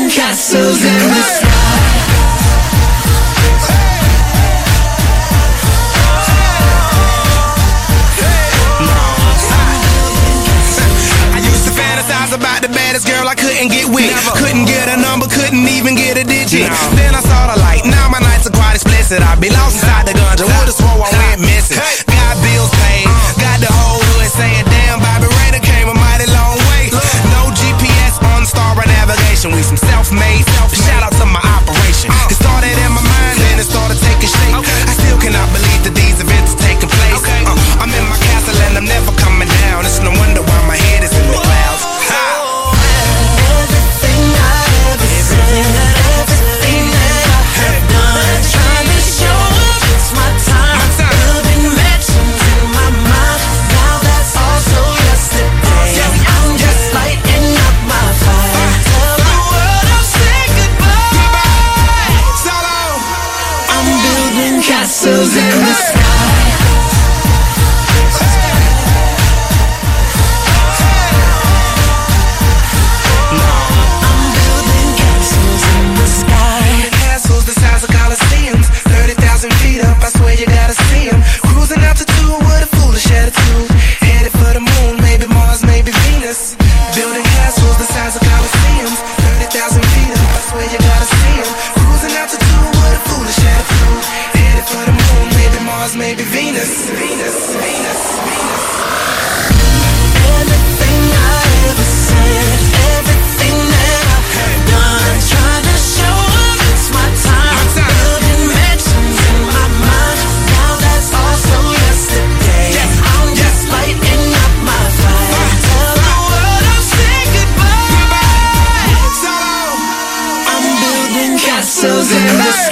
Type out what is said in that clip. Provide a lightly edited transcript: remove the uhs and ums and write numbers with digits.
castles in the sky. About the baddest girl I couldn't get with. Couldn't get a number, couldn't even get a digit. Then I saw the light, now my nights are quite explicit. I be lost inside the ganja, would've swore I went missing. Got bills paid, got the whole hood saying, damn, Bobby Rayner came a mighty long way. No GPS on star navigation, we some self-made. Shout out to my operation. It started in my mind, then it started taking shape. I still cannot believe that these events are taking place. I'm in my castle and I'm never coming down. It's no wonder why my head is in the clouds. Castles in the sky. I'm building castles in the sky. Castles the size of Colosseums, 30,000 feet up, I swear you gotta see them. Cruising altitude with a foolish attitude. Headed for the moon, maybe Mars, maybe Venus. Building castles the size of Colosseums, 30,000 feet up, I swear you gotta see them. Cruising altitude with a foolish attitude. Headed for the moon, maybe Mars, maybe Venus. Everything I ever said, everything that I have done, trying to show up, it's my time. Building mansions in my mind, now that's also yesterday. I'm just lighting up my fire. Tell the world I'll say goodbye. I'm building castles in the sky.